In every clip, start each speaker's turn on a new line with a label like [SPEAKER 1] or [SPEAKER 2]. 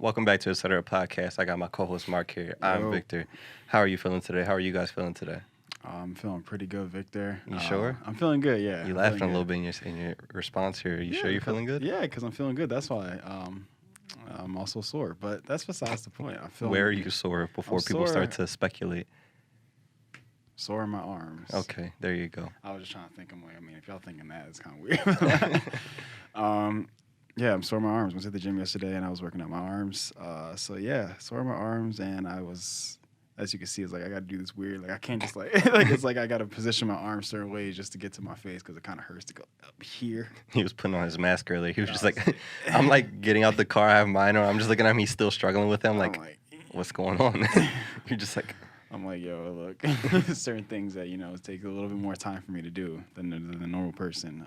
[SPEAKER 1] Welcome back to the Sutter Podcast. I got my co-host Mark here. I'm Victor. How are you feeling today? How are you guys feeling today?
[SPEAKER 2] I'm feeling pretty good, Victor.
[SPEAKER 1] You sure?
[SPEAKER 2] I'm feeling good, yeah.
[SPEAKER 1] You laughing a little bit in your response here. Are you sure you're feeling good?
[SPEAKER 2] Yeah, because I'm feeling good. That's why I'm also sore. But that's besides the point.
[SPEAKER 1] Where are you sore before people start to speculate?
[SPEAKER 2] Sore in my arms.
[SPEAKER 1] Okay, there you go.
[SPEAKER 2] I was just trying to think. If y'all thinking that, it's kind of weird. Yeah, I'm sore in my arms. Went to the gym yesterday and I was working out my arms. So yeah, sore in my arms, and I was, as you can see, it's like I got to do this weird, like I can't just it's like I got to position my arms certain ways just to get to my face because it kind of hurts to go up here.
[SPEAKER 1] He was putting on his mask earlier. He was just like, I'm like getting out the car. I have mine on. I'm just looking at him. He's still struggling with it. I'm like, what's going on? You're just like.
[SPEAKER 2] I'm like, yo, look, certain things that, it takes a little bit more time for me to do than the normal person.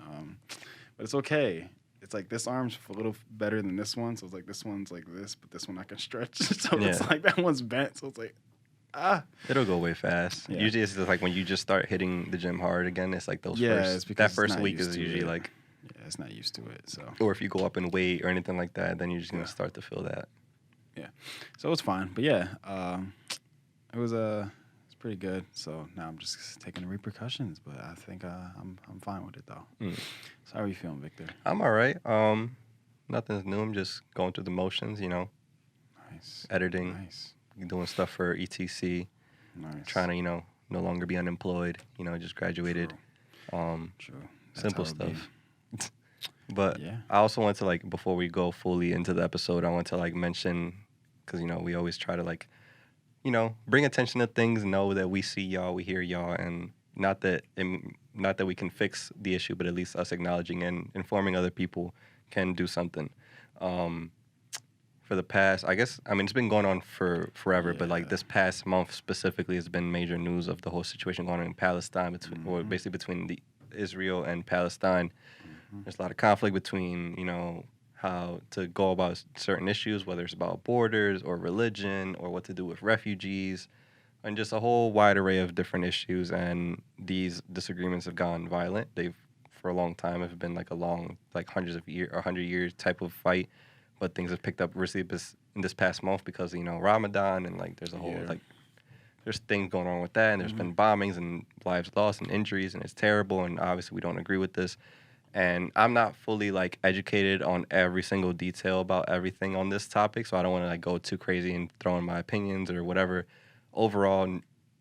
[SPEAKER 2] But it's okay. It's like this arm's a little better than this one. So it's like this one's like this, but this one I can stretch. So it's like that one's bent. So it's like,
[SPEAKER 1] It'll go way fast. Yeah. Usually it's just like when you just start hitting the gym hard again, it's like that first week is usually like.
[SPEAKER 2] Yeah, it's not used to it. So.
[SPEAKER 1] Or if you go up in weight or anything like that, then you're just going to start to feel that.
[SPEAKER 2] Yeah. So it's fine. But yeah, it was it's pretty good. So now I'm just taking the repercussions, but I think I'm fine with it though. So how are you feeling, Victor?
[SPEAKER 1] I'm all right. Nothing's new. I'm just going through the motions,
[SPEAKER 2] Nice.
[SPEAKER 1] Editing,
[SPEAKER 2] nice.
[SPEAKER 1] Doing stuff for ETC.
[SPEAKER 2] Nice.
[SPEAKER 1] Trying to no longer be unemployed. Just graduated.
[SPEAKER 2] True.
[SPEAKER 1] Simple stuff. But yeah. I also want to before we go fully into the episode, I want to mention because we always try to bring attention to things, know that we see y'all, we hear y'all, and not that we can fix the issue, but at least us acknowledging and informing other people can do something. For the past, it's been going on for forever, but this past month specifically has been major news of the whole situation going on in Palestine, between the Israel and Palestine. There's a lot of conflict between, how to go about certain issues, whether it's about borders or religion or what to do with refugees, and just a whole wide array of different issues. And these disagreements have gone violent. They've, for a long time, have been a long, hundreds of years or 100 years type of fight. But things have picked up recently in this past month because, Ramadan and there's a whole there's things going on with that. And there's been bombings and lives lost and injuries, and it's terrible. And obviously we don't agree with this. And I'm not fully educated on every single detail about everything on this topic, so I don't want to go too crazy and throw in my opinions or whatever. Overall,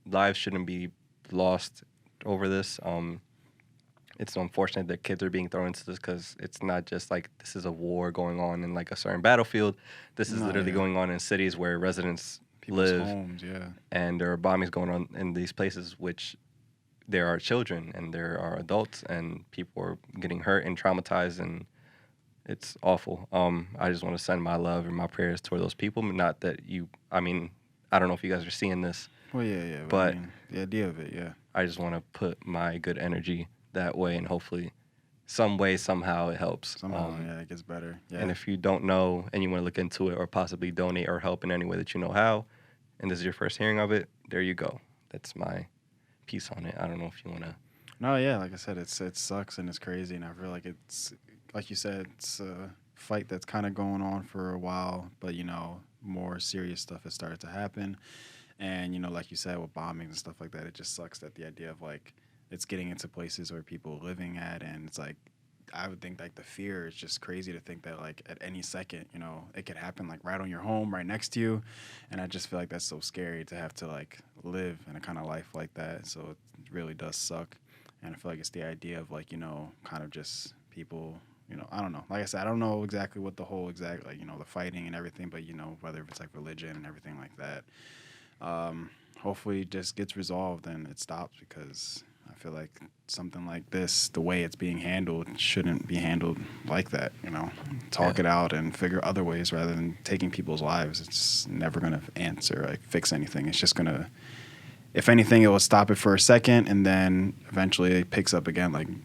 [SPEAKER 1] lives shouldn't be lost over this. It's unfortunate that kids are being thrown into this because it's not just this is a war going on in a certain battlefield. This is literally going on in cities where residents live,
[SPEAKER 2] homes,
[SPEAKER 1] and there are bombings going on in these places, which. There are children and there are adults and people are getting hurt and traumatized, and it's awful. I just want to send my love and my prayers toward those people. Not that I don't know if you guys are seeing this.
[SPEAKER 2] Well, yeah.
[SPEAKER 1] But
[SPEAKER 2] the idea of it, yeah.
[SPEAKER 1] I just want to put my good energy that way, and hopefully some way, somehow it helps.
[SPEAKER 2] Somehow, it gets better. Yeah.
[SPEAKER 1] And if you don't know and you want to look into it or possibly donate or help in any way that you know how, and this is your first hearing of it, there you go. That's my piece on it. I don't know if you want to.
[SPEAKER 2] No, yeah, like I said, it sucks and it's crazy, and I feel like it's, like you said, it's a fight that's kind of going on for a while, but more serious stuff has started to happen, and like you said, with bombings and stuff like that, it just sucks that the idea of it's getting into places where people are living at, and it's I would think the fear is just crazy to think that at any second, it could happen right on your home, right next to you. And I just feel that's so scary to have to live in a kind of life like that. So it really does suck. And I feel it's the idea of kind of just people, I don't know. Like I said, I don't know exactly what the whole the fighting and everything, but whether it's religion and everything like that. Hopefully it just gets resolved and it stops, because I feel something like this, the way it's being handled, shouldn't be handled like that, Talk it out and figure other ways rather than taking people's lives. It's never going to fix anything. It's just going to, if anything, it will stop it for a second, and then eventually it picks up again.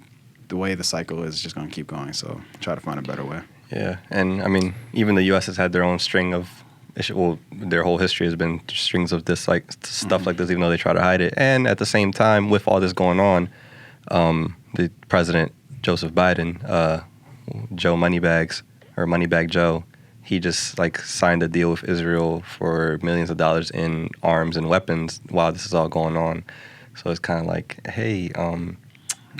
[SPEAKER 2] The way the cycle is just going to keep going, so try to find a better way.
[SPEAKER 1] Yeah, and even the U.S. has had their own string of their whole history has been strings of this stuff like this, even though they try to hide it. And at the same time, with all this going on, the president Joseph Biden, Joe Moneybag Joe, he just like signed a deal with Israel for millions of dollars in arms and weapons while this is all going on. So it's kind of like, hey,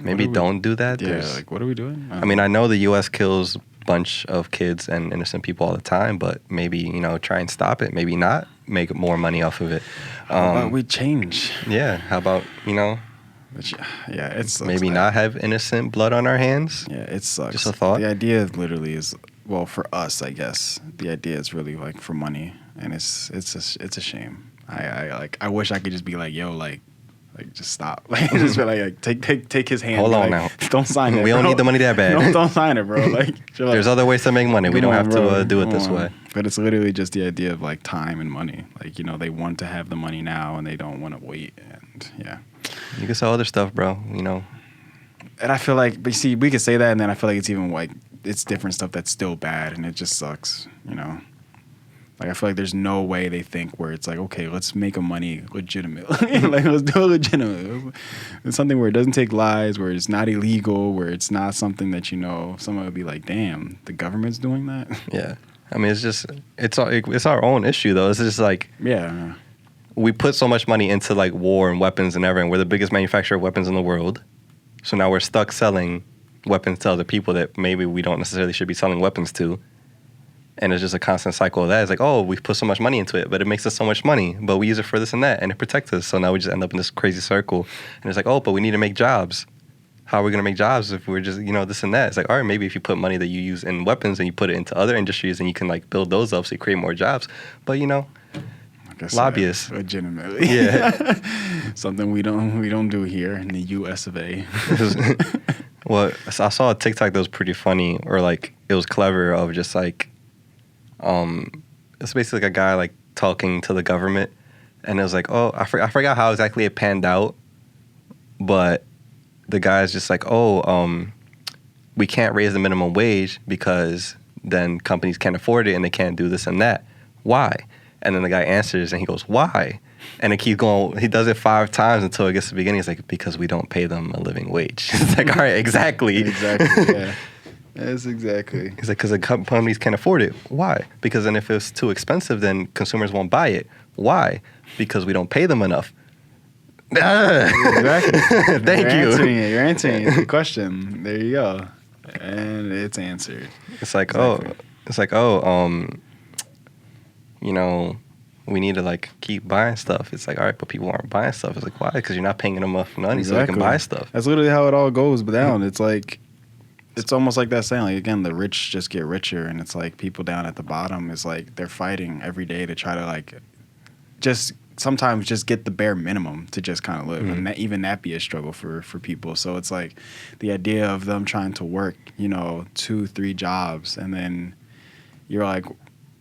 [SPEAKER 1] maybe don't do that.
[SPEAKER 2] Yeah, like what are we doing?
[SPEAKER 1] I mean, I know the U.S. kills a bunch of kids and innocent people all the time, but maybe, you know, try and stop it. Maybe not make more money off of it.
[SPEAKER 2] How about we change?
[SPEAKER 1] Yeah. How about, you know,
[SPEAKER 2] yeah, it sucks.
[SPEAKER 1] Maybe not have innocent blood on our hands.
[SPEAKER 2] Yeah, it sucks.
[SPEAKER 1] Just a thought.
[SPEAKER 2] The idea literally is, well, for us, I guess, the idea is really like for money, and it's a shame. I wish I could just be like, yo, like just stop. Like just be like take his hand.
[SPEAKER 1] Hold on
[SPEAKER 2] like,
[SPEAKER 1] now.
[SPEAKER 2] Don't sign it.
[SPEAKER 1] We don't need the money that bad.
[SPEAKER 2] Don't sign it, bro. Like
[SPEAKER 1] there's other ways to make money. We don't have to do it this way.
[SPEAKER 2] But it's literally just the idea of like time and money. Like, you know, they want to have the money now and they don't want to wait. And yeah.
[SPEAKER 1] You can sell other stuff, bro. You know.
[SPEAKER 2] And I feel like, but you see, we could say that, and then I feel like it's even like it's different stuff that's still bad, and it just sucks. You know. Like, I feel like there's no way they think where it's like, okay, let's make a money legitimately. Like, let's do it legitimately. It's something where it doesn't take lives, where it's not illegal, where it's not something that, you know, someone would be like, damn, the government's doing that?
[SPEAKER 1] Yeah. I mean, it's our own issue, though. It's just like,
[SPEAKER 2] yeah,
[SPEAKER 1] we put so much money into, like, war and weapons and everything. We're the biggest manufacturer of weapons in the world. So now we're stuck selling weapons to other people that maybe we don't necessarily should be selling weapons to. And it's just a constant cycle of that. It's like, oh, we put so much money into it, but it makes us so much money, but we use it for this and that, and it protects us. So now we just end up in this crazy circle. And it's like, oh, but we need to make jobs. How are we going to make jobs if we're just, you know, this and that? It's like, all right, maybe if you put money that you use in weapons and you put it into other industries and you can, like, build those up so you create more jobs. But, you know, lobbyists.
[SPEAKER 2] Legitimately.
[SPEAKER 1] Yeah.
[SPEAKER 2] Something we don't do here in the US of A.
[SPEAKER 1] Well, I saw a TikTok that was pretty funny, or, like, it was clever of just, like, it's basically like a guy like talking to the government, and it was like, oh, I forgot how exactly it panned out, but the guy's just like, oh, we can't raise the minimum wage because then companies can't afford it and they can't do this and that. Why? And then the guy answers and he goes, why? And it keeps going. He does it 5 times until it gets to the beginning. It's like, because we don't pay them a living wage. It's like, all right, exactly.
[SPEAKER 2] Exactly, yeah. Yes, exactly.
[SPEAKER 1] He's like, because the companies can't afford it. Why? Because then if it's too expensive, then consumers won't buy it. Why? Because we don't pay them enough.
[SPEAKER 2] Exactly.
[SPEAKER 1] Thank you.
[SPEAKER 2] You're answering the question. There you go. And it's answered.
[SPEAKER 1] It's like,
[SPEAKER 2] exactly.
[SPEAKER 1] You know, we need to, like, keep buying stuff. It's like, all right, but people aren't buying stuff. It's like, why? Because you're not paying them enough money so they can buy stuff.
[SPEAKER 2] That's literally how it all goes down. It's like, it's almost like that saying, like, again, the rich just get richer, and it's like people down at the bottom is like they're fighting every day to try to, like, just sometimes just get the bare minimum to just kind of live, and even that be a struggle for people. So it's like the idea of them trying to work, you know, 2-3 jobs, and then you're like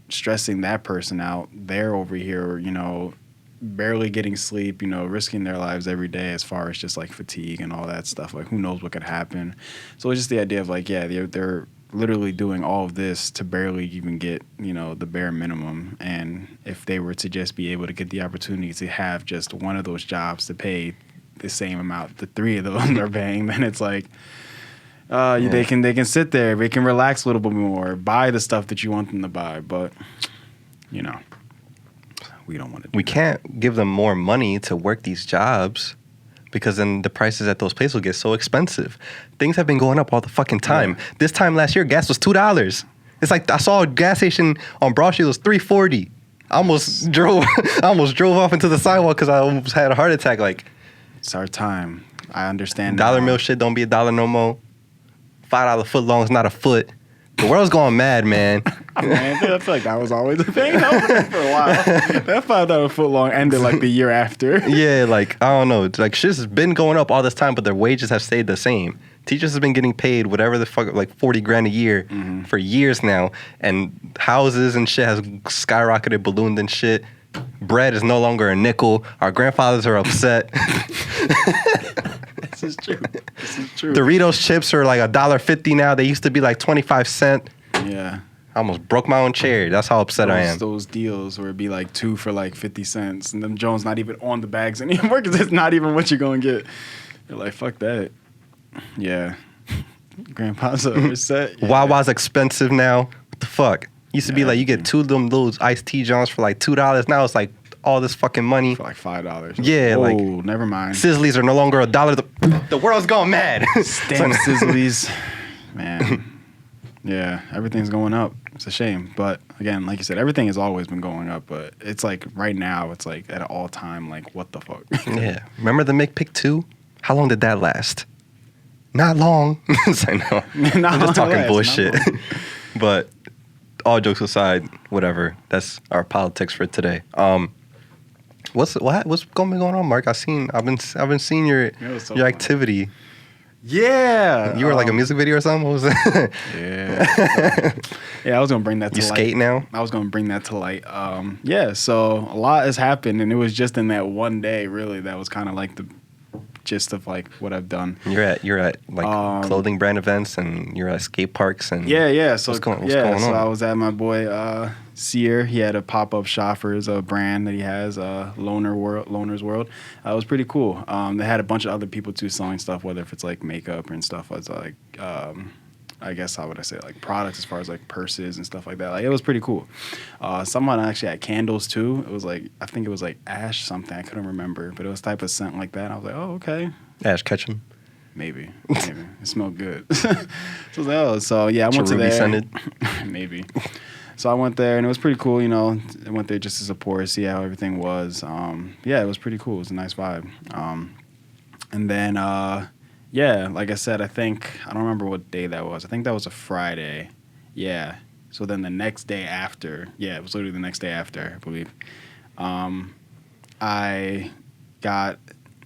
[SPEAKER 2] stressing that person out. They're over here, you know, barely getting sleep, you know, risking their lives every day as far as just like fatigue and all that stuff. Like, who knows what could happen. So it's just the idea of like, yeah, they're literally doing all of this to barely even get, you know, the bare minimum. And if they were to just be able to get the opportunity to have just one of those jobs to pay the same amount the 3 of those are paying, then it's like, they can sit there, they can relax a little bit more, buy the stuff that you want them to buy. But, you know, we don't want to do
[SPEAKER 1] We
[SPEAKER 2] that.
[SPEAKER 1] can't give them more money to work these jobs, because then the prices at those places will get so expensive. Things have been going up all the fucking time. Yeah. This time last year, gas was $2. It's like I saw a gas station on Broad Street, it was $3.40. I almost drove off into the sidewalk because I almost had a heart attack. Like,
[SPEAKER 2] it's our time. I understand.
[SPEAKER 1] Dollar mill shit don't be $1 no more. $5 foot long is not a foot. The world's going mad, man.
[SPEAKER 2] Man, I feel like that was always a thing. That was there for a while. That $5 foot long ended like the year after.
[SPEAKER 1] Yeah, like, I don't know. Like, shit's been going up all this time, but their wages have stayed the same. Teachers have been getting paid whatever the fuck, like $40,000 a year for years now. And houses and shit has skyrocketed, ballooned and shit. Bread is no longer a nickel. Our grandfathers are upset.
[SPEAKER 2] This is true. This is true.
[SPEAKER 1] Doritos chips are like $1.50 now. They used to be like 25 cents.
[SPEAKER 2] Yeah.
[SPEAKER 1] I almost broke my own chair. That's how upset I am.
[SPEAKER 2] Those deals where it'd be like 2 for like 50 cents. And them Jones not even on the bags anymore because it's not even what you're going to get. You're like, fuck that. Yeah. Grandpa's upset. Yeah.
[SPEAKER 1] Wawa's expensive now. What the fuck? Used to be like you get 2 of them those iced tea joints for like $2. Now it's like all this fucking money
[SPEAKER 2] for like $5.
[SPEAKER 1] Yeah,
[SPEAKER 2] oh,
[SPEAKER 1] like
[SPEAKER 2] never mind.
[SPEAKER 1] Sizzlies are no longer $1. The world's going mad.
[SPEAKER 2] Damn Sizzlies, man. Yeah, everything's going up. It's a shame, but again, like you said, everything has always been going up. But it's like right now, it's like at an all-time like what the fuck.
[SPEAKER 1] Yeah, remember the McPick 2? How long did that last? Not long. No, I'm just talking bullshit. But all jokes aside, whatever. That's our politics for today. What's going on, Mark? I've been seeing your activity.
[SPEAKER 2] Yeah,
[SPEAKER 1] you were like a music video or something. What was it?
[SPEAKER 2] Yeah, yeah. I was gonna bring that to light.
[SPEAKER 1] You skate now?
[SPEAKER 2] I was gonna bring that to light. Yeah. So a lot has happened, and it was just in that one day, really, that was kind of like the gist of like what I've done.
[SPEAKER 1] You're at like clothing brand events, and you're at skate parks, and
[SPEAKER 2] yeah. So
[SPEAKER 1] what's going on?
[SPEAKER 2] So I was at my boy Sear. He had a pop-up shop for his brand that he has, Loner's World. It was pretty cool. They had a bunch of other people too selling stuff, whether if it's like makeup and stuff. It's like I guess how would I say it? Like products as far as like purses and stuff like that. Like it was pretty cool. Someone actually had candles too. It was like I think it was like ash something. I couldn't remember, but it was type of scent like that. I was like, oh okay.
[SPEAKER 1] Ash Ketchum.
[SPEAKER 2] Maybe. It smelled good. So I was like, oh, so yeah, I went to there. Scented. Maybe. So I went there and it was pretty cool. You know, I went there just to support, see how everything was. Yeah, it was pretty cool. It was a nice vibe. And then. Yeah, like I said, I don't remember what day that was. I think that was a Friday. Yeah. So then the next day after, it was literally the next day after, I believe.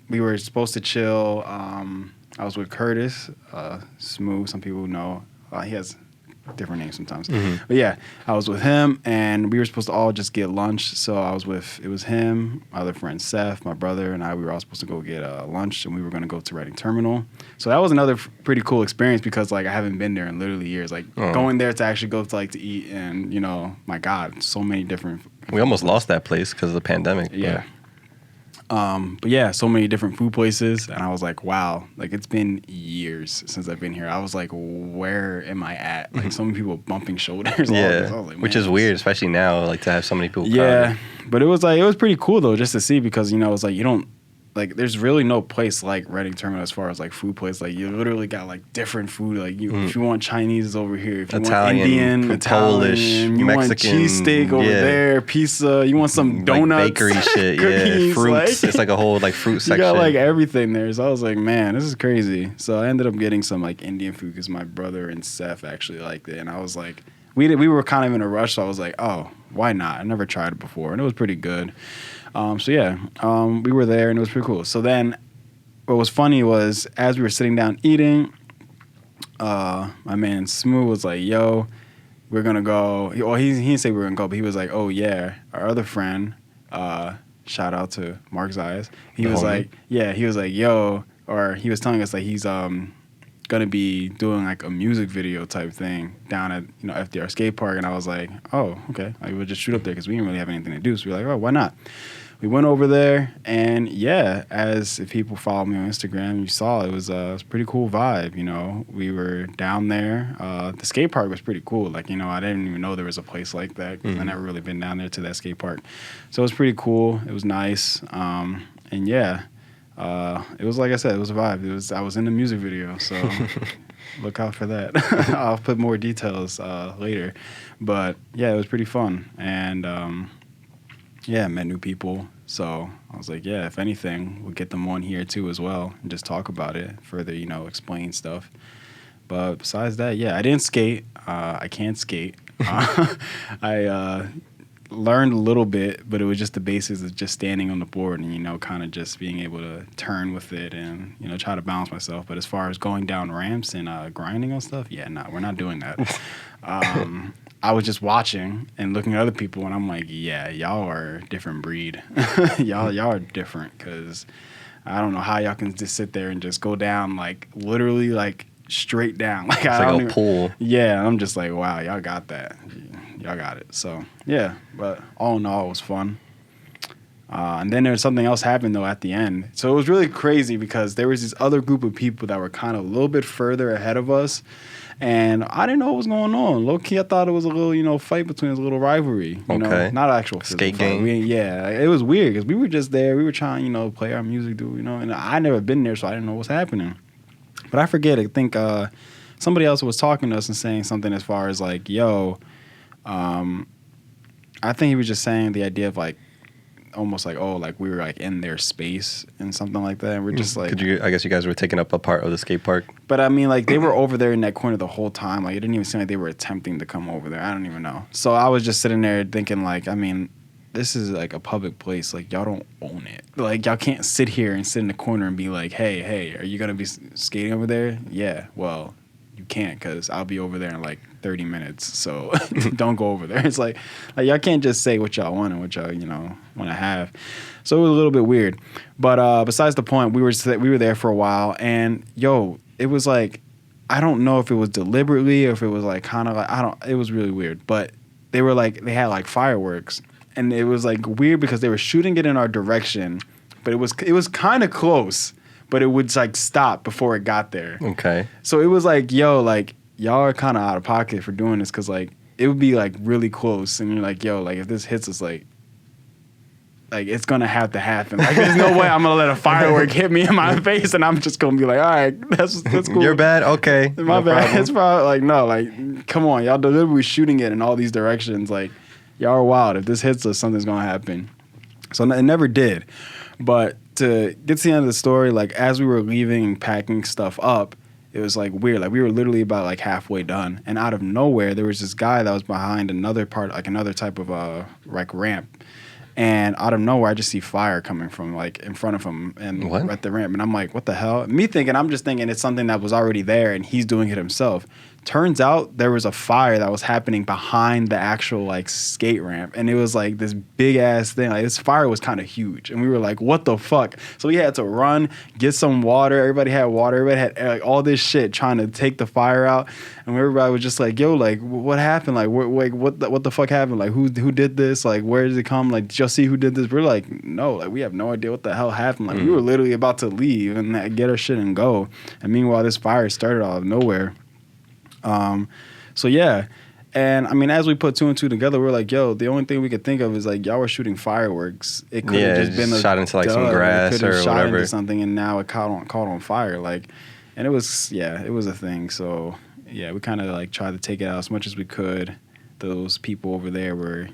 [SPEAKER 2] We were supposed to chill. I was with Curtis, Smooth, some people know. He has different names sometimes. Mm-hmm. But yeah, I was with him, and we were supposed to all just get lunch. So it was him, my other friend Seth, my brother, and I. We were all supposed to go get lunch, and we were going to go to Reading Terminal. So that was another pretty cool experience because like I haven't been there in literally years. Like going there to actually go to eat, and you know, my God, so many different.
[SPEAKER 1] We almost lost that place because of the pandemic.
[SPEAKER 2] Yeah. But yeah, so many different food places, and I was like, wow, like it's been years since I've been here. I was like, where am I at? Like so many people bumping shoulders.
[SPEAKER 1] Yeah, like, which is weird, especially now, like to have so many people.
[SPEAKER 2] Yeah, but it was pretty cool though, just to see because you know it's like you don't. Like, there's really no place like Reading Terminal as far as, like, food place. Like, you literally got, like, different food. Like, if you want Chinese over here. If you
[SPEAKER 1] Italian,
[SPEAKER 2] want Indian,
[SPEAKER 1] Polish,
[SPEAKER 2] you
[SPEAKER 1] Mexican.
[SPEAKER 2] Want cheesesteak over there, pizza. You want some donuts.
[SPEAKER 1] Like bakery shit,
[SPEAKER 2] cookies,
[SPEAKER 1] yeah. Fruits. Like, it's like a whole, like, fruit section.
[SPEAKER 2] You got, like, everything there. So I was like, man, this is crazy. So I ended up getting some, like, Indian food because my brother and Seth actually liked it. And I was like, we were kind of in a rush. So I was like, oh, why not? I never tried it before. And it was pretty good. So yeah, we were there and it was pretty cool. So then what was funny was as we were sitting down eating, my man Smooth was like, yo, we're going to go. Well, he didn't say we were going to go, but he was like, oh yeah, our other friend, shout out to Mark Zayas. He was like, yo, or he was telling us that he's going to be doing like a music video type thing down at, you know, FDR skate park. And I was like, oh, okay. Like, we'll just shoot up there because we didn't really have anything to do. So we were like, oh, why not? We went over there, and yeah, as if people follow me on Instagram, you saw it was a pretty cool vibe. You know, we were down there. The skate park was pretty cool. Like, you know, I didn't even know there was a place like that because I never really been down there to that skate park. So it was pretty cool. It was nice, and yeah, it was like I said, it was a vibe. I was in the music video, so look out for that. I'll put more details later, but yeah, it was pretty fun, and yeah, met new people. So I was like, yeah, if anything, we'll get them on here too as well and just talk about it further, you know, explain stuff. But besides that, yeah, I didn't skate. I can't skate. I learned a little bit, but it was just the basics of just standing on the board and, you know, kind of just being able to turn with it and, you know, try to balance myself. But as far as going down ramps and grinding on stuff, yeah, no, we're not doing that. I was just watching and looking at other people, and I'm like, yeah, y'all are a different breed. y'all are different because I don't know how y'all can just sit there and just go down, like, literally, like, straight down. Like,
[SPEAKER 1] it's like a pool.
[SPEAKER 2] Yeah, I'm just like, wow, y'all got that. Y'all got it. So, yeah, but all in all, it was fun. And then there was something else happened, though, at the end. So it was really crazy because there was this other group of people that were kind of a little bit further ahead of us. And I didn't know what was going on. Low key, I thought it was a little, fight between us, a little rivalry. You know, not actual
[SPEAKER 1] skate game.
[SPEAKER 2] It was weird because we were just there. We were trying, play our music, and I never been there, so I didn't know what's happening. But I forget. I think somebody else was talking to us and saying something as far as like, yo, I think he was just saying the idea of like, almost like, oh, like we were like in their space and something like that. And we're just like,
[SPEAKER 1] I guess you guys were taking up a part of the skate park.
[SPEAKER 2] But I mean, like they were over there in that corner the whole time. Like it didn't even seem like they were attempting to come over there. I don't even know. So I was just sitting there thinking like, I mean, this is like a public place. Like y'all don't own it. Like y'all can't sit here and sit in the corner and be like, hey, are you gonna be skating over there? Yeah. Well, you can't because I'll be over there in like 30 minutes. So don't go over there. It's like y'all can't just say what y'all want and what y'all want to have. So it was a little bit weird. But besides the point, we were there for a while, and it was like, I don't know if it was deliberately or if it was like kind of like, it was really weird. But they had like fireworks, and it was like weird because they were shooting it in our direction, but it was kind of close, but it would like stop before it got there.
[SPEAKER 1] Okay.
[SPEAKER 2] So it was like, y'all are kind of out of pocket for doing this because like it would be like really close, and you're like, like if this hits us, like it's gonna have to happen. Like there's no way I'm gonna let a firework hit me in my face and I'm just gonna be like, all right, that's cool.
[SPEAKER 1] You're bad, okay.
[SPEAKER 2] My bad. Problem. It's probably like no, like come on, y'all deliberately shooting it in all these directions. Like y'all are wild. If this hits us, something's gonna happen. So it never did. But to get to the end of the story, like as we were leaving and packing stuff up, it was like weird. Like we were literally about like halfway done, and out of nowhere there was this guy that was behind another part, like another type of like ramp. And out of nowhere, I just see fire coming from like in front of him and at the ramp. And I'm like, what the hell? I'm just thinking it's something that was already there and he's doing it himself. Turns out there was a fire that was happening behind the actual like skate ramp. And it was like this big ass thing. Like this fire was kind of huge. And we were like, what the fuck? So we had to run, get some water. Everybody had water. Everybody had like all this shit trying to take the fire out. And everybody was just like, yo, like what happened? Like what the fuck happened? Like who did this? Like where did it come? Like did y'all see who did this? We're like, no, like we have no idea what the hell happened. Like we were literally about to leave and get our shit and go. And meanwhile, this fire started out of nowhere. So yeah, and I mean, as we put two and two together, we're like, yo, the only thing we could think of is like y'all were shooting fireworks. It could have just been
[SPEAKER 1] shot into like some grass or
[SPEAKER 2] shot
[SPEAKER 1] whatever,
[SPEAKER 2] into something, and now it caught on fire. Like, and it was a thing. So yeah, we kind of like tried to take it out as much as we could. Those people over there were,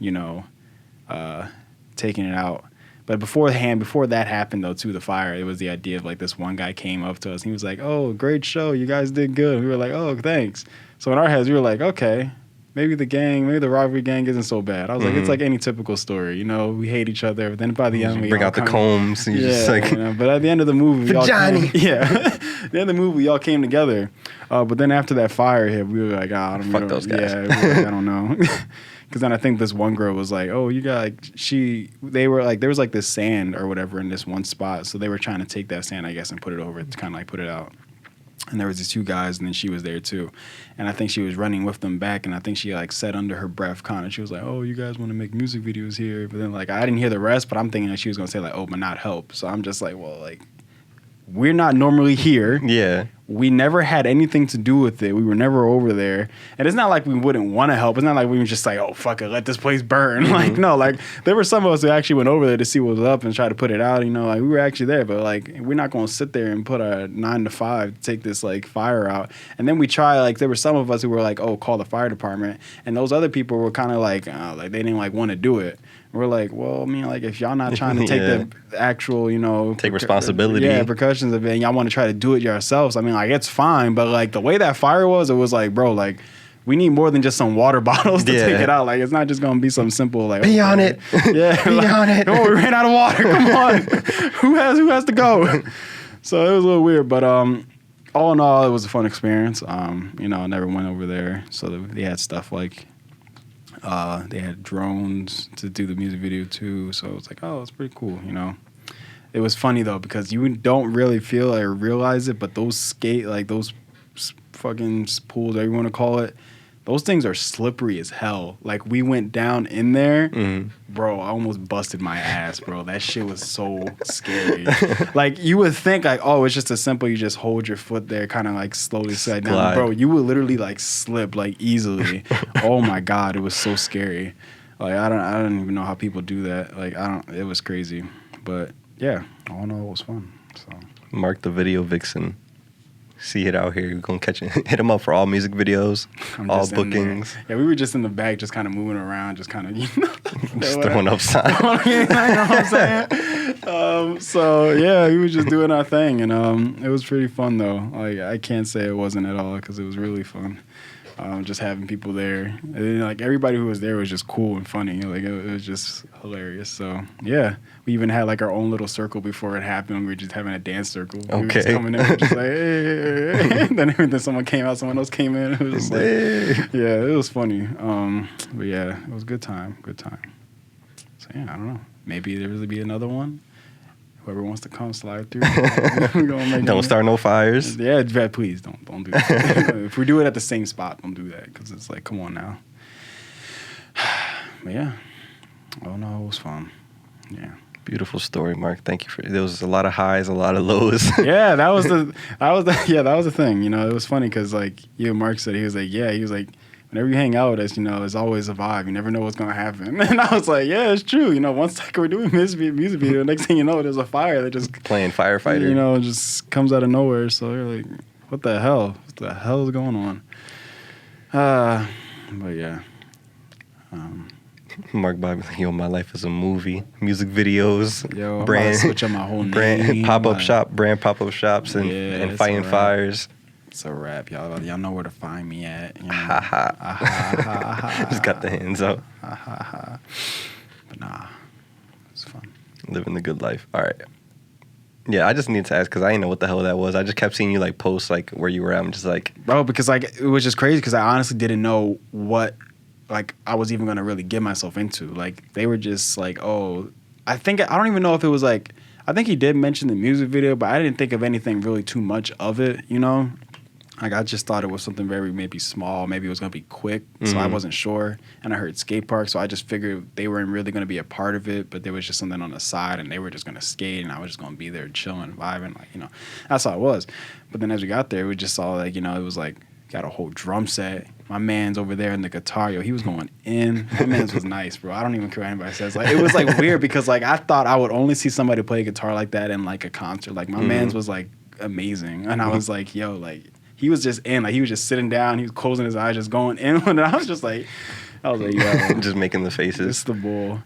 [SPEAKER 2] taking it out. But before that happened, though, too, the fire, it was the idea of, like, this one guy came up to us. And he was like, oh, great show. You guys did good. And we were like, oh, thanks. So in our heads, we were like, okay, maybe the rivalry gang isn't so bad. I was like, it's like any typical story. We hate each other. But then by the end, we
[SPEAKER 1] bring out the combs. And just like,
[SPEAKER 2] but at the end of the movie,
[SPEAKER 1] Johnny.
[SPEAKER 2] At the end of the movie, we all came together. But then after that fire hit, we were like,
[SPEAKER 1] fuck those guys.
[SPEAKER 2] Yeah, we were like, I don't know. Because then I think this one girl was like, oh, you got like, they were like, there was like this sand or whatever in this one spot. So they were trying to take that sand, I guess, and put it over to kind of like put it out. And there was these two guys, and then she was there too. And I think she was running with them back, and I think she like said under her breath kind of, she was like, oh, you guys want to make music videos here? But then like, I didn't hear the rest, but I'm thinking that she was going to say like, oh, but not help. So I'm just like, well, like, we're not normally here.
[SPEAKER 1] Yeah.
[SPEAKER 2] We never had anything to do with it. We were never over there. And it's not like we wouldn't want to help. It's not like we were just like, oh, fuck it, let this place burn. Like, no, like, there were some of us who actually went over there to see what was up and try to put it out. Like, we were actually there. But, like, we're not going to sit there and put our 9 to 5 to take this, like, fire out. And then we try, like, there were some of us who were like, oh, call the fire department. And those other people were kind of like they didn't, like, want to do it. We're like, well, I mean, like, if y'all not trying to take the actual,
[SPEAKER 1] take responsibility.
[SPEAKER 2] Yeah, precautions of it, and y'all want to try to do it yourselves, I mean, like, it's fine. But, like, the way that fire was, it was like, bro, like, we need more than just some water bottles to take it out. Like, it's not just going to be some simple, like...
[SPEAKER 1] Be on it.
[SPEAKER 2] Yeah.
[SPEAKER 1] Be on it.
[SPEAKER 2] Oh, we ran out of water. Come on. Who has to go? So it was a little weird. But all in all, it was a fun experience. I never went over there. So they had stuff like... they had drones to do the music video too, so it was like, oh, it's pretty cool, It was funny though because you don't really feel or realize it, but those those fucking pools, whatever you want to call it, those things are slippery as hell. Like we went down in there, bro, I almost busted my ass, bro. That shit was so scary. Like, you would think, like, oh, it's just a simple, you just hold your foot there, kind of, like, slowly slide down.
[SPEAKER 1] Glide.
[SPEAKER 2] Bro, you would literally, like, slip, like, easily. Oh, my God, it was so scary. Like, I don't even know how people do that. Like, it was crazy. But, yeah, all in all, it was fun. So
[SPEAKER 1] Mark the video vixen. See it out here. You're going to catch it. Hit him up for all music videos, all bookings.
[SPEAKER 2] Yeah, we were just in the back, just kind of moving around, just kind of,
[SPEAKER 1] Just throwing up signs.
[SPEAKER 2] You know what I'm saying? So, yeah, we were just doing our thing. And it was pretty fun, though. Like, I can't say it wasn't at all because it was really fun. Just having people there. And, like, everybody who was there was just cool and funny. Like, it was just hilarious. So, yeah. We even had, like, our own little circle before it happened. We were just having a dance circle. We were just coming in, just like, hey. Then someone came out, someone else came in. It was just like, yeah, it was funny. But, yeah, it was a good time. Good time. So, yeah, I don't know. Maybe there will be another one. Whoever wants to come, slide through.
[SPEAKER 1] Don't start no fires.
[SPEAKER 2] Yeah, please don't do that. If we do it at the same spot, don't do that because it's like, come on now. But yeah, oh no, it was fun. Yeah,
[SPEAKER 1] beautiful story, Mark. Thank you for. There was a lot of highs, a lot of lows.
[SPEAKER 2] Yeah, that was the thing. You know, it was funny because like Mark said, he was like. Whenever you hang out, it's always a vibe. You never know what's going to happen. And I was like, yeah, it's true. You know, once like we're doing music video, next thing you know, there's a fire that just...
[SPEAKER 1] Playing firefighter.
[SPEAKER 2] You know, just comes out of nowhere. So you're like, what the hell? What the hell is going on? But yeah.
[SPEAKER 1] Mark Bobby, yo, my life is a movie. Music videos,
[SPEAKER 2] yo,
[SPEAKER 1] brand,
[SPEAKER 2] switch up my whole
[SPEAKER 1] brand,
[SPEAKER 2] name.
[SPEAKER 1] pop-up shops, and fighting fires.
[SPEAKER 2] It's a wrap, y'all. Y'all know where to find me at. You know?
[SPEAKER 1] Ha ha. Just got the hands up.
[SPEAKER 2] But nah, it's fun.
[SPEAKER 1] Living the good life. All right. Yeah, I just need to ask because I didn't know what the hell that was. I just kept seeing you like post like where you were at. I'm just like,
[SPEAKER 2] bro, because like it was just crazy because I honestly didn't know what like I was even gonna really get myself into. Like they were just like, oh, I don't even know if it was like. I think he did mention the music video, but I didn't think of anything really too much of it. You know. Like, I just thought it was something very maybe small. Maybe it was going to be quick, so I wasn't sure. And I heard skate park, so I just figured they weren't really going to be a part of it, but there was just something on the side, and they were just going to skate, and I was just going to be there chilling, vibing. Like, you know, that's how it was. But then as we got there, we just saw, like, you know, it was like, got a whole drum set. My man's over there in the guitar. Yo, he was going in. My man's was nice, bro. I don't even care what anybody says. Like, it was, like, weird because, like, I thought I would only see somebody play guitar like that in, like, a concert. Like, my man's was, like, amazing. And I was like, yo, like... He was just in, like he was just sitting down. He was closing his eyes, just going in. And I was like, yeah,
[SPEAKER 1] just making the faces.
[SPEAKER 2] It's the bull.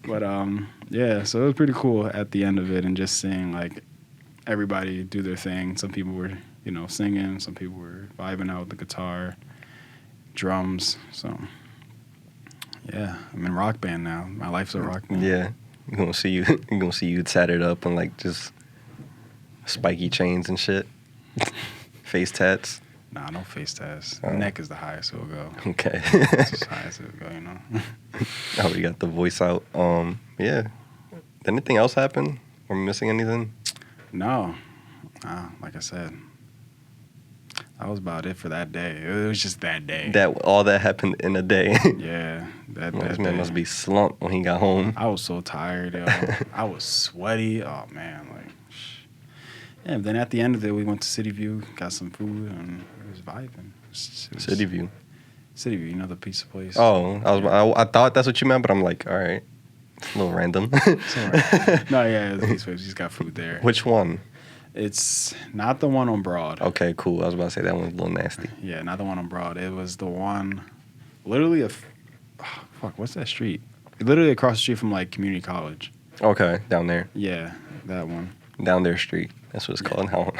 [SPEAKER 2] But yeah. So it was pretty cool at the end of it, and just seeing like everybody do their thing. Some people were, you know, singing. Some people were vibing out with the guitar, drums. So yeah, I'm in rock band now. My life's a rock band.
[SPEAKER 1] Yeah, you're gonna see you tatted up and like just spiky chains and shit. Face tats?
[SPEAKER 2] Nah, no face tats. Oh. Neck is the highest it'll go.
[SPEAKER 1] Okay.
[SPEAKER 2] That's as high as it'll go, you know.
[SPEAKER 1] Oh, we got the voice out. Yeah. Did anything else happen? Or missing anything?
[SPEAKER 2] No. Like I said, that was about it for that day. It was just that day.
[SPEAKER 1] All that happened in a day.
[SPEAKER 2] Yeah. That
[SPEAKER 1] this man must be slumped when he got home.
[SPEAKER 2] I was so tired, yo. I was sweaty. Oh man, like. Yeah, then at the end of it, we went to City View, got some food, and it was vibing.
[SPEAKER 1] City View,
[SPEAKER 2] you know the pizza place.
[SPEAKER 1] Oh, I thought that's what you meant, but I'm like, all right, a little random.
[SPEAKER 2] No, yeah, the pizza place. He's got food there.
[SPEAKER 1] Which one?
[SPEAKER 2] It's not the one on Broad.
[SPEAKER 1] Okay, cool. I was about to say that one's a little nasty.
[SPEAKER 2] Yeah, not the one on Broad. It was the one, literally what's that street? Literally across the street from like Community College.
[SPEAKER 1] Okay, down there.
[SPEAKER 2] Yeah, that one.
[SPEAKER 1] Down there street. That's what it's called now.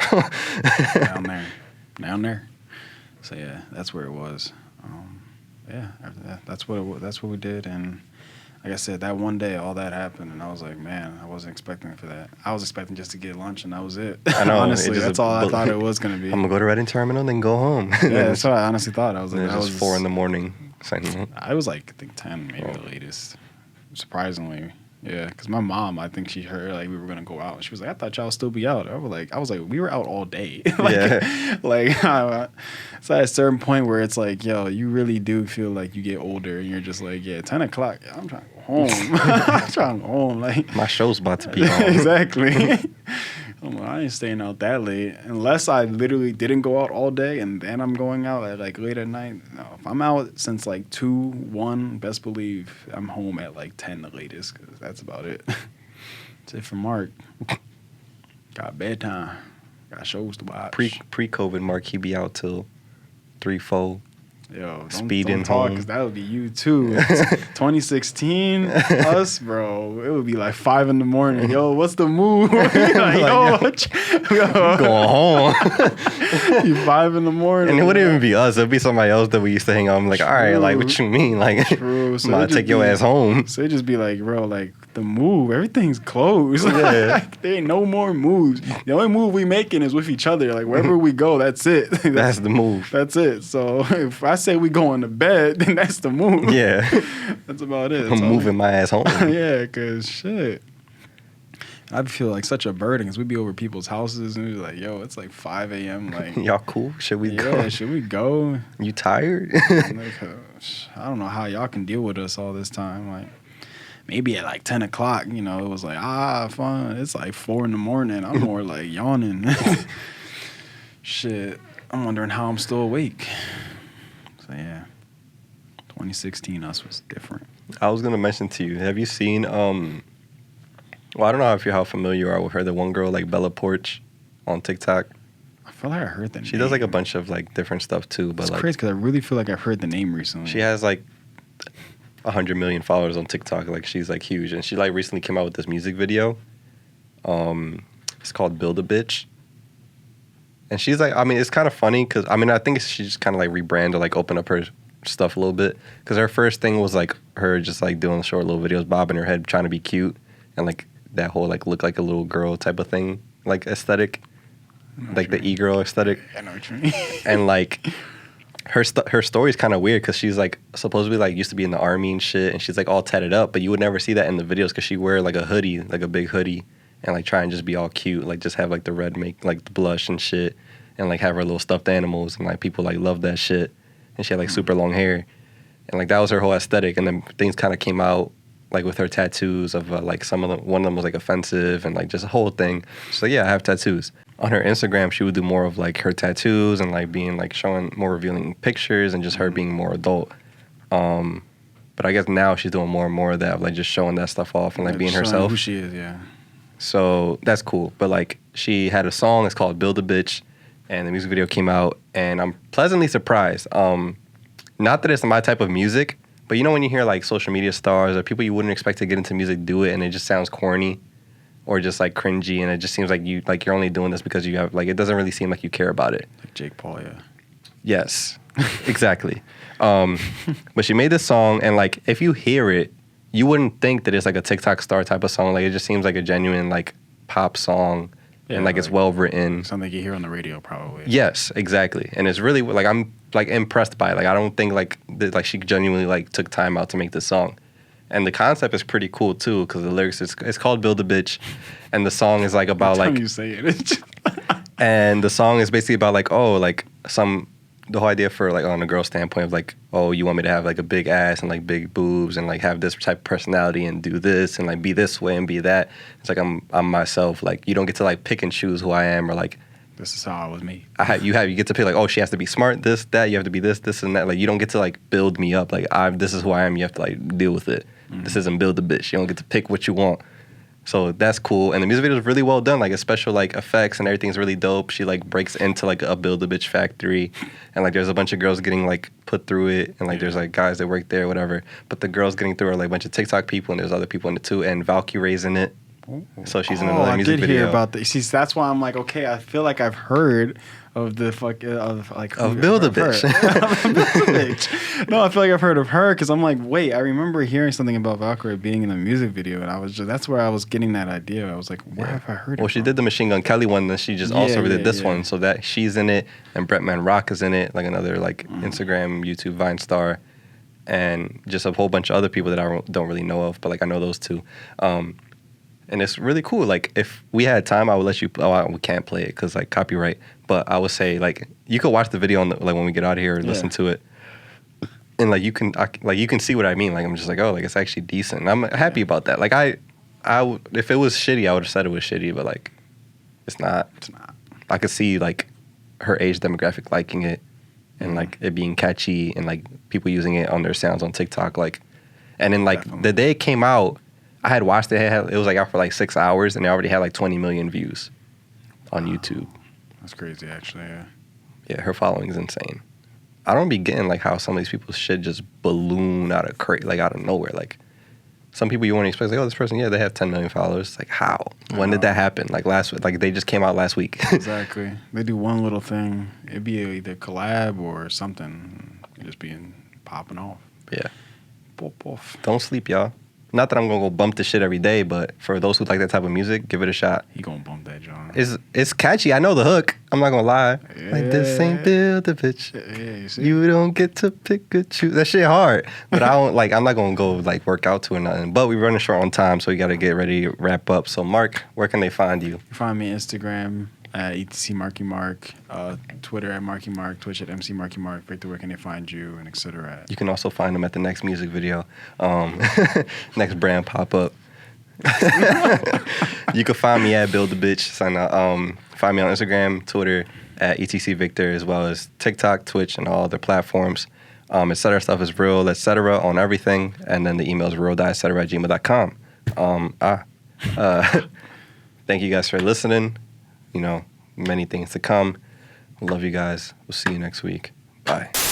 [SPEAKER 2] Down there. So yeah, that's where it was. Yeah, after that, that's what we did. And like I said, that one day, all that happened, and I was like, man, I wasn't expecting for that. I was expecting just to get lunch, and that was it.
[SPEAKER 1] I know.
[SPEAKER 2] Honestly, that's all I thought it was gonna be.
[SPEAKER 1] I'm gonna go to Reading Terminal, then go home.
[SPEAKER 2] Yeah, that's what I honestly thought. I was like,
[SPEAKER 1] it was 4 a.m.
[SPEAKER 2] I was like, I think 10, maybe the latest. Surprisingly, Yeah, because my mom, I think she heard like we were gonna go out. She was like, "I thought y'all still be out." I was like, we were out all day. So at a certain point where it's like, yo, you really do feel like you get older, and you're just like, yeah, 10 o'clock. I'm trying to go home. I'm trying to go home. Like
[SPEAKER 1] my show's about to be on.
[SPEAKER 2] Exactly. I'm like, I ain't staying out that late unless I literally didn't go out all day and then I'm going out at like late at night. No, if I'm out since like 2, 1, best believe I'm home at like 10 the latest because that's about it. That's it for Mark. Got bedtime. Got shows to watch.
[SPEAKER 1] Pre-COVID, Mark, he be out till 3, 4.
[SPEAKER 2] Yo,
[SPEAKER 1] speeding
[SPEAKER 2] don't talk
[SPEAKER 1] home.
[SPEAKER 2] because that would be you too. 2016, us, bro. It would be like 5 in the morning. Yo, what's the move? Like, yo,
[SPEAKER 1] going home.
[SPEAKER 2] You 5 in the morning.
[SPEAKER 1] And it wouldn't even be us. It'd be somebody else that we used to hang out. I'm like, all right, like, what you mean? Like,
[SPEAKER 2] True. So
[SPEAKER 1] I'm about to take your ass home.
[SPEAKER 2] So it just be like, bro, like, the move, everything's closed.
[SPEAKER 1] Yeah.
[SPEAKER 2] Like, there ain't no more moves. The only move we making is with each other. Like, wherever we go, that's it.
[SPEAKER 1] That's the move.
[SPEAKER 2] That's it. So if I say we going to bed, then that's the move.
[SPEAKER 1] Yeah.
[SPEAKER 2] That's about it.
[SPEAKER 1] I'm moving my ass home.
[SPEAKER 2] Yeah, because shit. I feel like such a burden because we'd be over people's houses and we'd be like, yo, it's like 5 a.m. Like,
[SPEAKER 1] y'all cool? Should we go?
[SPEAKER 2] Yeah, should we go?
[SPEAKER 1] You tired?
[SPEAKER 2] Like, I don't know how y'all can deal with us all this time. Like, maybe at like 10 o'clock, you know, it was like, fun. It's like 4 in the morning. I'm more like yawning. Shit. I'm wondering how I'm still awake. So, yeah. 2016 us was different.
[SPEAKER 1] I was going to mention to you, have you seen, well, I don't know how familiar you are with her, the one girl, like Bella Porch on TikTok.
[SPEAKER 2] I feel like I heard the name.
[SPEAKER 1] She does like a bunch of like different stuff too. But
[SPEAKER 2] it's
[SPEAKER 1] like,
[SPEAKER 2] crazy because I really feel like I've heard the name recently.
[SPEAKER 1] She has like 100 million followers on TikTok. Like she's like huge. And she like recently came out with this music video. It's called Build a Bitch. And she's like, I mean, it's kind of funny because, I mean, I think she just kind of like rebranded, like open up her stuff a little bit. Because her first thing was like her just like doing short little videos, bobbing her head, trying to be cute. And like that whole like look like a little girl type of thing, like aesthetic. Like the e-girl aesthetic.
[SPEAKER 2] I know what you mean.
[SPEAKER 1] And like her story is kind of weird because she's like supposedly like used to be in the army and shit. And she's like all tatted up. But you would never see that in the videos because she wear like a hoodie, like a big hoodie. And like try and just be all cute, like just have like the red make, like the blush and shit, and like have her little stuffed animals, and like people like love that shit. And she had like super long hair, and like that was her whole aesthetic. And then things kind of came out like with her tattoos of like some of them. One of them was like offensive and like just a whole thing. She's like, yeah, I have tattoos. On her Instagram, she would do more of like her tattoos and like being like showing more revealing pictures and just her being more adult. But I guess now she's doing more and more of that, like just showing that stuff off and like being herself.
[SPEAKER 2] Who she is, yeah.
[SPEAKER 1] So that's cool. But like she had a song, it's called Build a Bitch, and the music video came out and I'm pleasantly surprised. Not that it's my type of music, but you know when you hear like social media stars or people you wouldn't expect to get into music do it and it just sounds corny or just like cringy and it just seems like you're only doing this because you have like it doesn't really seem like you care about it.
[SPEAKER 2] Like Jake Paul, yeah.
[SPEAKER 1] Yes. Exactly. But she made this song and like if you hear it, you wouldn't think that it's like a TikTok star type of song. Like it just seems like a genuine like pop song, and like it's well written.
[SPEAKER 2] Something you hear on the radio, probably.
[SPEAKER 1] Yes, exactly. And it's really like I'm like impressed by it. Like I don't think like she genuinely like took time out to make this song, and the concept is pretty cool too because the lyrics it's called Build a Bitch, and the song is like about like
[SPEAKER 2] you say it.
[SPEAKER 1] and the song is basically about like the whole idea for like on a girl standpoint of like, oh, you want me to have like a big ass and like big boobs and like have this type of personality and do this and like be this way and be that. It's like I'm myself. Like you don't get to like pick and choose who I am or like
[SPEAKER 2] this is how I was made.
[SPEAKER 1] You get to pick like, oh, she has to be smart, this, that, you have to be this and that. Like you don't get to like build me up. Like this is who I am, you have to like deal with it. Mm-hmm. This isn't Build a Bitch. You don't get to pick what you want. So that's cool. And the music video is really well done. Like, a special, like, effects and everything's really dope. She, like, breaks into, like, a Build-A-Bitch factory. And, like, there's a bunch of girls getting, like, put through it. And, like, there's, like, guys that work there, whatever. But the girls getting through are, like, a bunch of TikTok people. And there's other people in it, too. And Valkyrie's in it. So she's in another music video.
[SPEAKER 2] I did hear about that. See, that's why I'm like, okay, I feel like I've heard of the
[SPEAKER 1] Build a Bitch.
[SPEAKER 2] No, I feel like I've heard of her because I'm like, wait, I remember hearing something about Valkyrie being in a music video, and I was that's where I was getting that idea. I was like, where have I heard?
[SPEAKER 1] Well, she did the Machine Gun Kelly one, and she just also did this one, so that she's in it, and Bretman Rock is in it, like another like Instagram, YouTube, Vine star. and just a whole bunch of other people that I don't really know of, but like I know those two. And it's really cool. Like if we had time, I would let you. Oh, we can't play it because like copyright. But I would say like you could watch the video on like when we get out of here and listen to it, and like you can see what I mean. Like I'm just like, oh, like it's actually decent. And I'm happy about that. Like if it was shitty, I would have said it was shitty. But like it's not.
[SPEAKER 2] It's not.
[SPEAKER 1] I could see like her age demographic liking it, and like it being catchy, and like people using it on their sounds on TikTok. Like, and then like the day it came out, I had watched it. It was like out for like 6 hours, and it already had like 20 million views on YouTube.
[SPEAKER 2] That's crazy, actually. Yeah.
[SPEAKER 1] Yeah, her following is insane. I don't be getting like how some of these people's shit just balloon out of nowhere. Like some people you wouldn't expect, like, oh, this person, yeah, they have 10 million followers. Like how? When did that happen? Like last week? Like they just came out last week.
[SPEAKER 2] Exactly. They do one little thing. It'd be either collab or something. Just being popping off.
[SPEAKER 1] Yeah.
[SPEAKER 2] Pop off.
[SPEAKER 1] Don't sleep, y'all. Not that I'm gonna go bump this shit every day, but for those who like that type of music, give it a shot.
[SPEAKER 2] He gonna bump that, John.
[SPEAKER 1] It's catchy. I know the hook. I'm not gonna lie.
[SPEAKER 2] Yeah.
[SPEAKER 1] Like this ain't build a bitch.
[SPEAKER 2] Yeah, you see?
[SPEAKER 1] You don't get to pick a choose. That shit hard. But I don't like. I'm not gonna go like work out to it or nothing. But we're running short on time, so we gotta get ready to wrap up. So Mark, where can they find you?
[SPEAKER 2] You find me Instagram at ETC Marky Mark, Twitter at Marky Mark, Twitch at MC Marky Mark. Victor, where can they find you, and etc.
[SPEAKER 1] You can also find them at the next music video, next brand pop up. You can find me at Build the Bitch. Find me on Instagram, Twitter at ETC Victor, as well as TikTok, Twitch, and all other platforms. Etc. stuff is real, etc. on everything, and then the email is real.etc@gmail.com. Thank you guys for listening. You know, many things to come. Love you guys. We'll see you next week. Bye.